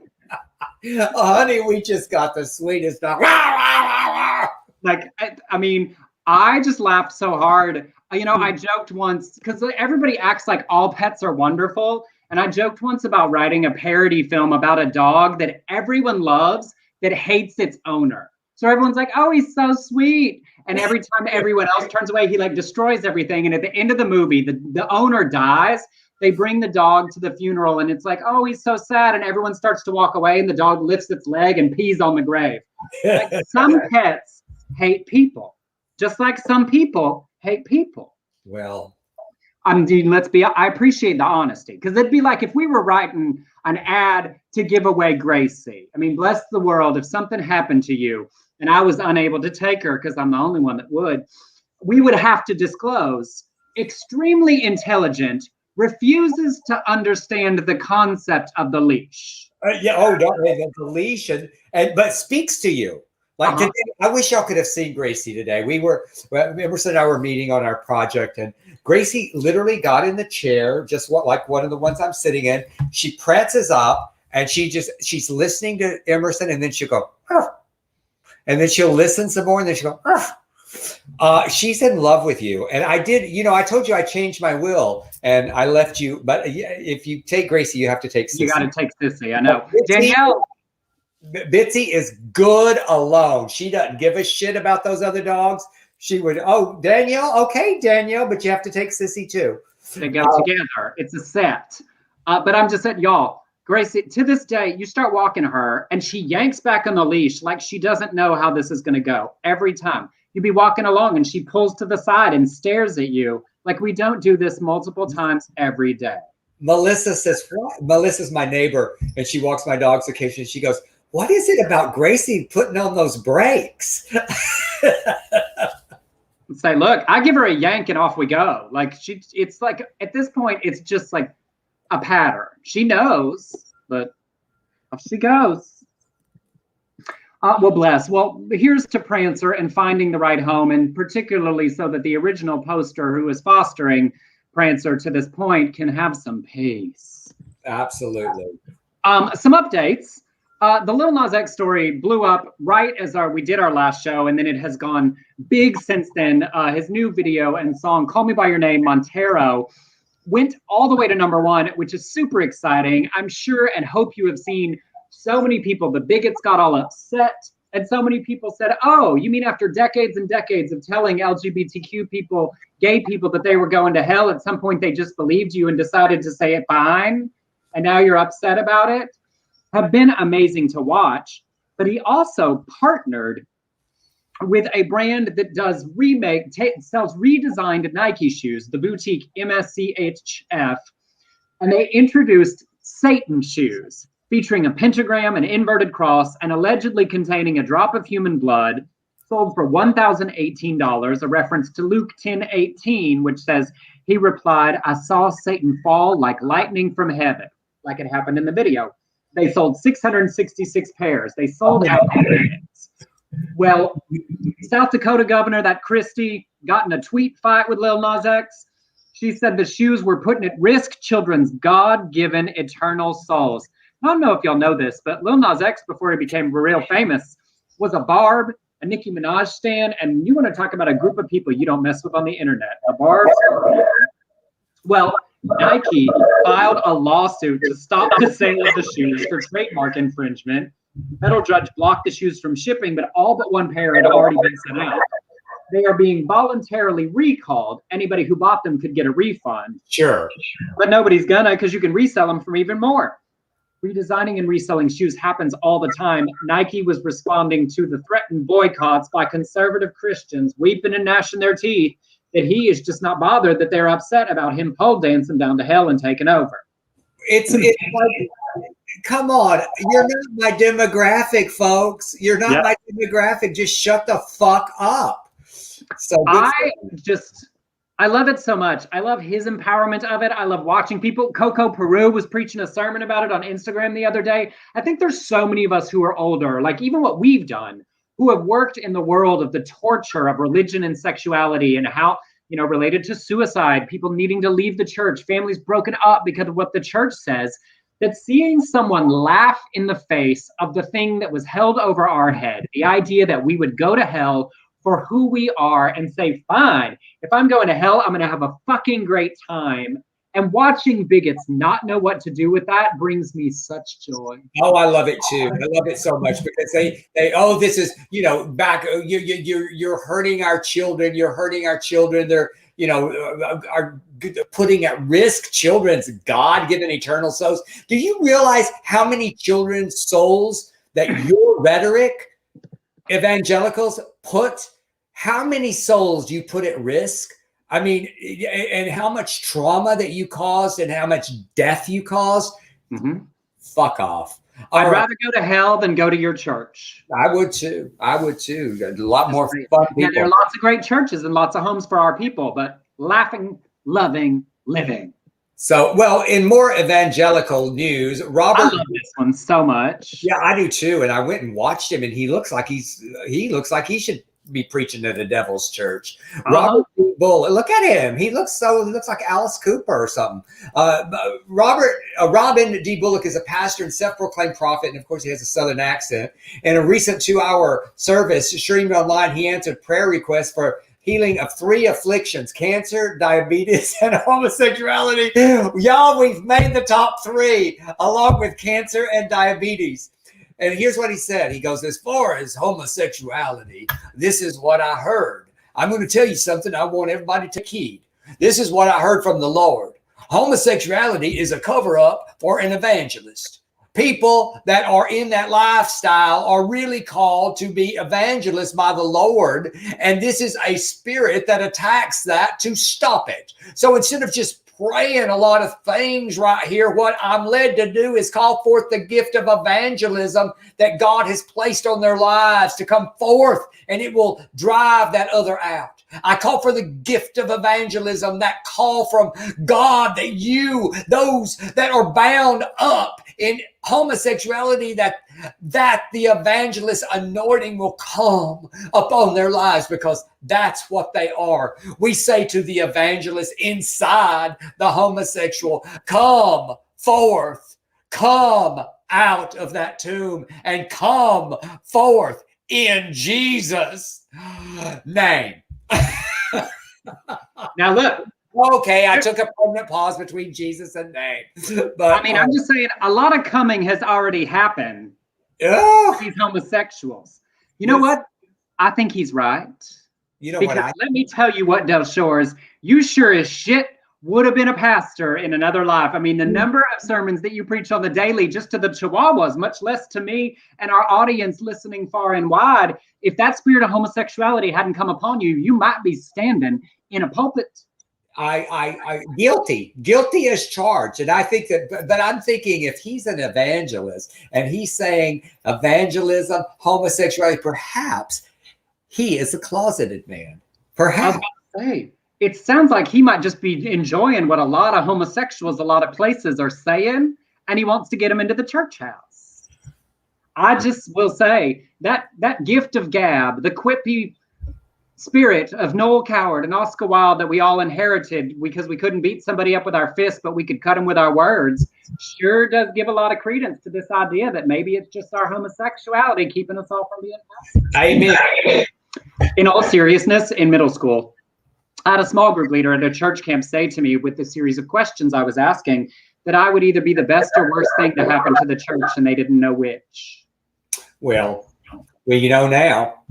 honey, we just got the sweetest dog.
Like, I mean, I just laughed so hard. You know, I joked once, because everybody acts like all pets are wonderful. And I joked once about writing a parody film about a dog that everyone loves that hates its owner. So everyone's like, oh, he's so sweet. And every time everyone else turns away, he like destroys everything. And at the end of the movie, the owner dies. They bring the dog to the funeral and it's like, oh, he's so sad. And everyone starts to walk away and the dog lifts its leg and pees on the grave. Like, some pets hate people, just like some people hate people.
Well,
I appreciate the honesty, because it'd be like if we were writing an ad to give away Gracie. I mean, bless the world, if something happened to you and I was unable to take her because I'm the only one that would, we would have to disclose extremely intelligent, refuses to understand the concept of the leash.
yeah. Oh, no, the leash but speaks to you. Like today, I wish y'all could have seen Gracie today. Emerson and I were meeting on our project, and Gracie literally got in the chair, just like one of the ones I'm sitting in. She prances up, and she's listening to Emerson, and then she'll go, "Arf." And then she'll listen some more, and then she'll go, "Arf." She's in love with you. And I did, I told you I changed my will and I left you. But if you take Gracie, you have to take Sissy.
You got to take Sissy, I know. Danielle.
Bitsy is good alone. She doesn't give a shit about those other dogs. She would, Danielle, okay, Danielle, but you have to take Sissy too.
They go together. It's a set. But I'm just saying, y'all, Gracie, to this day, you start walking her and she yanks back on the leash like she doesn't know how this is going to go every time. You'd be walking along and she pulls to the side and stares at you like we don't do this multiple times every day.
Melissa says, what? Melissa's my neighbor and she walks my dogs occasionally. She goes, what is it about Gracie putting on those brakes?
Say, look, I give her a yank and off we go. Like it's like at this point, it's just like a pattern. She knows, but off she goes. Well, bless. Well, here's to Prancer and finding the right home, and particularly so that the original poster who is fostering Prancer to this point can have some peace.
Absolutely.
Some updates. The Lil Nas X story blew up right as we did our last show, and then it has gone big since then. His new video and song, Call Me By Your Name, Montero, went all the way to #1, which is super exciting. I'm sure and hope you have seen so many people, the bigots got all upset, and so many people said, oh, you mean after decades and decades of telling LGBTQ people, gay people that they were going to hell, at some point they just believed you and decided to say it fine, and now you're upset about it? Have been amazing to watch. But he also partnered with a brand that does sells redesigned Nike shoes, the boutique MSCHF, and they introduced Satan shoes featuring a pentagram, an inverted cross, and allegedly containing a drop of human blood, sold for $1,018, a reference to Luke 10:18, which says, he replied, I saw Satan fall like lightning from heaven, like it happened in the video. They sold 666 pairs. They sold out in minutes. Well, South Dakota governor, that Christie, got in a tweet fight with Lil Nas X. She said the shoes were putting at risk children's God-given eternal souls. I don't know if y'all know this, but Lil Nas X, before he became real famous, was a Barb, a Nicki Minaj stan, and you want to talk about a group of people you don't mess with on the internet. A Barb. Well, Nike filed a lawsuit to stop the sale of the shoes for trademark infringement. Federal judge blocked the shoes from shipping, but all but one pair had already been sent out. They are being voluntarily recalled. Anybody who bought them could get a refund.
Sure.
But nobody's gonna, because you can resell them for even more. Redesigning and reselling shoes happens all the time. Nike was responding to the threatened boycotts by conservative Christians weeping and gnashing their teeth that he is just not bothered, that they're upset about him pole dancing down to hell and taking over.
It's like, come on, you're not my demographic, folks. You're not my demographic. Just shut the fuck up. So
I love it so much. I love his empowerment of it. I love watching people. Coco Peru was preaching a sermon about it on Instagram the other day. I think there's so many of us who are older, like even what we've done, who have worked in the world of the torture of religion and sexuality and how, related to suicide, people needing to leave the church, families broken up because of what the church says, that seeing someone laugh in the face of the thing that was held over our head, the idea that we would go to hell for who we are and say, fine, if I'm going to hell, I'm going to have a fucking great time. And watching bigots not know what to do with that brings me such joy.
Oh, I love it too. I love it so much because this is, back, you're hurting our children. You're hurting our children. They're, are putting at risk children's God-given eternal souls. Do you realize how many children's souls that your rhetoric evangelicals put how many souls you put at risk. I mean, and how much trauma that you caused and how much death you caused.
Mm-hmm.
Fuck off.
I'd rather go to hell than go to your church.
I would too. I would too. A lot more fun people.
Yeah, there are lots of great churches and lots of homes for our people, but laughing, loving, living.
So, well, in more evangelical news, Robert.
I love this one so much.
Yeah, I do too. And I went and watched him, and he looks like he should be preaching to the devil's church. Robert D. Bullock, look at him. He looks like Alice Cooper or something. Robin D. Bullock is a pastor and self-proclaimed prophet, and of course he has a Southern accent. In a recent 2-hour service streamed online, he answered prayer requests for healing of 3 afflictions: cancer, diabetes, and homosexuality. Y'all, we've made the top 3 along with cancer and diabetes. And here's what he said. He goes, as far as homosexuality, this is what I heard. I'm going to tell you something. I want everybody to take heed. This is what I heard from the Lord. Homosexuality is a cover-up for an evangelist. People that are in that lifestyle are really called to be evangelists by the Lord. And this is a spirit that attacks that to stop it. So instead of just praying a lot of things right here, what I'm led to do is call forth the gift of evangelism that God has placed on their lives to come forth, and it will drive that other out. I call for the gift of evangelism, that call from God that those that are bound up in homosexuality, that the evangelist anointing will come upon their lives, because that's what they are. We say to the evangelist inside the homosexual, come forth, come out of that tomb, and come forth in Jesus' name.
Now look.
Okay, I took a permanent pause between Jesus and name. But
I mean, I'm just saying, a lot of coming has already happened. These homosexuals. You know what? I think he's right.
You know
because
what?
Let me tell you what, Del Shores, you sure as shit would have been a pastor in another life. I mean, the number of sermons that you preach on the daily, just to the Chihuahuas, much less to me and our audience listening far and wide. If that spirit of homosexuality hadn't come upon you, you might be standing in a pulpit.
I guilty as charged. And I think but I'm thinking, if he's an evangelist and he's saying evangelism, homosexuality, perhaps he is a closeted man. Perhaps.
I was about to say, it sounds like he might just be enjoying what a lot of homosexuals, a lot of places are saying, and he wants to get them into the church house. I just will say that gift of gab, the quippy spirit of Noel Coward and Oscar Wilde that we all inherited because we couldn't beat somebody up with our fists, but we could cut them with our words, sure does give a lot of credence to this idea that maybe it's just our homosexuality keeping us all from being happy.
Amen.
In all seriousness, in middle school, I had a small group leader at a church camp say to me, with the series of questions I was asking, that I would either be the best or worst thing to happen to the church, and they didn't know which.
Well, you know now.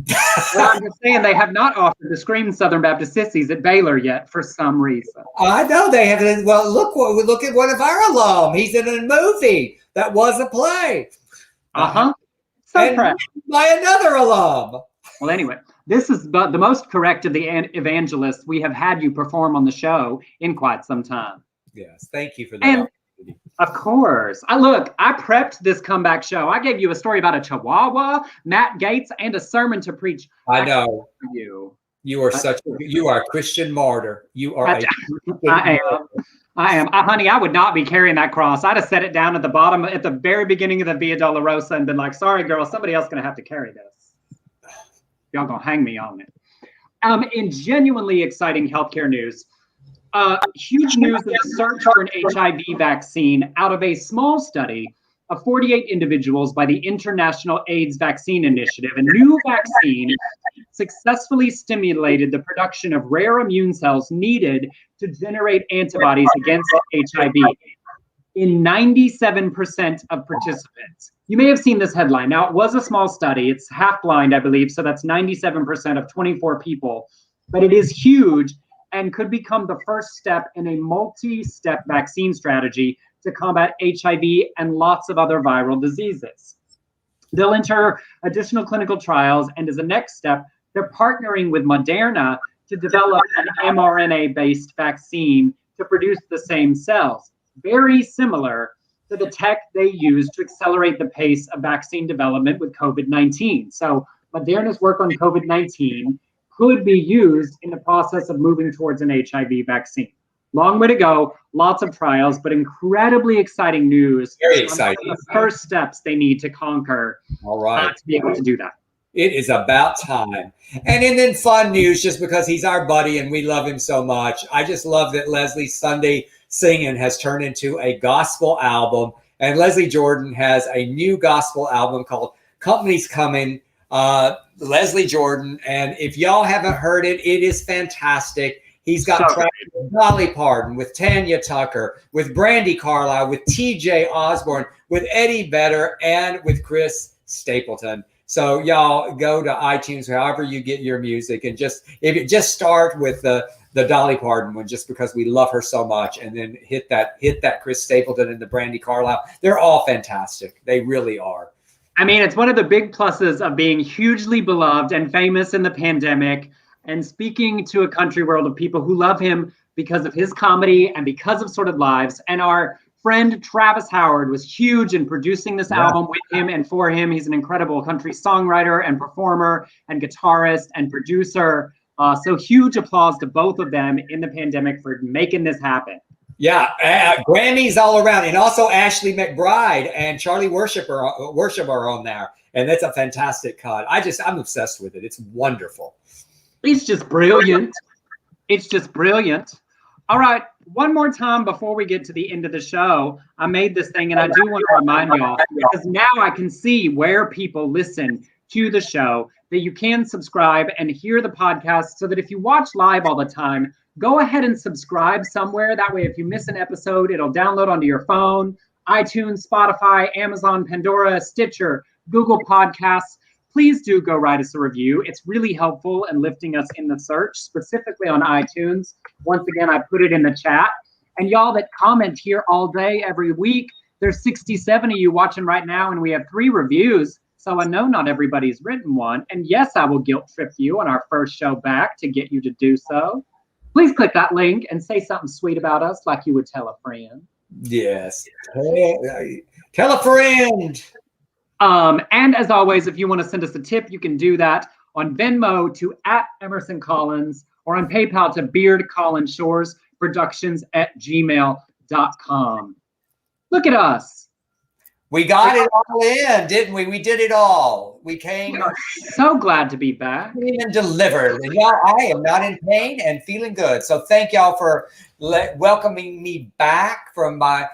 Well, I'm just saying, they have not offered to scream Southern Baptist sissies at Baylor yet for some reason.
I know they haven't. Well, look at one of our alum. He's in a movie that was a play.
So proud.
By another alum.
Well, anyway, this is the most correct of the evangelists we have had you perform on the show in quite some time.
Yes, thank you for that.
And of course. I prepped this comeback show. I gave you a story about a Chihuahua, Matt Gaetz, and a sermon to preach.
I know. You are a Christian martyr. You are
I am. Honey, I would not be carrying that cross. I'd have set it down at the bottom, at the very beginning of the Via Dolorosa, and been like, sorry, girl, somebody else going to have to carry this. Y'all going to hang me on it. In genuinely exciting healthcare news, huge news of the search for an HIV vaccine out of a small study of 48 individuals by the International AIDS Vaccine Initiative. A new vaccine successfully stimulated the production of rare immune cells needed to generate antibodies against HIV in 97% of participants. You may have seen this headline. Now, it was a small study. It's half blind, I believe. So that's 97% of 24 people. But it is huge and could become the first step in a multi-step vaccine strategy to combat HIV and lots of other viral diseases. They'll enter additional clinical trials, and as a next step, they're partnering with Moderna to develop an mRNA-based vaccine to produce the same cells, very similar to the tech they use to accelerate the pace of vaccine development with COVID-19. So Moderna's work on COVID-19 could be used in the process of moving towards an HIV vaccine. Long way to go, lots of trials, but incredibly exciting news.
Very exciting.
The first steps they need to conquer.
All right.
To be able to do that.
It is about time. And then fun news, just because he's our buddy and we love him so much. I just love that Leslie's Sunday Singing has turned into a gospel album. And Leslie Jordan has a new gospel album called Company's Coming. Leslie Jordan. And if y'all haven't heard it, it is fantastic. He's got tracks with Dolly Parton, with Tanya Tucker, with Brandy Carlisle, with TJ Osborne, with Eddie Vedder, and with Chris Stapleton. So y'all go to iTunes, however you get your music, and just start with the Dolly Parton one, just because we love her so much, and then hit that Chris Stapleton and the Brandy Carlisle. They're all fantastic. They really are.
I mean, it's one of the big pluses of being hugely beloved and famous in the pandemic, and speaking to a country world of people who love him because of his comedy and because of Sordid Lives. And our friend Travis Howard was huge in producing this album with him and for him. He's an incredible country songwriter and performer and guitarist and producer. So huge applause to both of them in the pandemic for making this happen.
Yeah, Grammys all around. And also Ashley McBride and Charlie Worship are on there. And that's a fantastic cut. I'm obsessed with it. It's wonderful.
It's just brilliant. It's just brilliant. All right, one more time before we get to the end of the show, I made this thing and I do want to remind y'all, because now I can see where people listen to the show, that you can subscribe and hear the podcast, so that if you watch live all the time, go ahead and subscribe somewhere. That way, if you miss an episode, it'll download onto your phone, iTunes, Spotify, Amazon, Pandora, Stitcher, Google Podcasts. Please do go write us a review. It's really helpful in lifting us in the search, specifically on iTunes. Once again, I put it in the chat. And y'all that comment here all day, every week, there's 67 of you watching right now, and we have 3 reviews. So I know not everybody's written one. And yes, I will guilt trip you on our first show back to get you to do so. Please click that link and say something sweet about us like you would tell a friend.
Yes. Tell a friend.
And as always, if you want to send us a tip, you can do that on Venmo to @EmersonCollins or on PayPal to beardcollinshoresproductions@gmail.com. Look at us.
We got it all in, didn't we? We did it all. We came.
We are so glad to be back.
And delivered. And y'all, I am not in pain and feeling good. So thank y'all for welcoming me back from my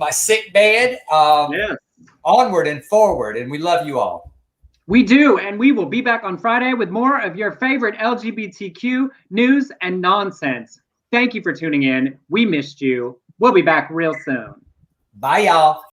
sick bed.
Yes.
Onward and forward, and we love you all.
We do, and we will be back on Friday with more of your favorite LGBTQ news and nonsense. Thank you for tuning in. We missed you. We'll be back real soon.
Bye, y'all.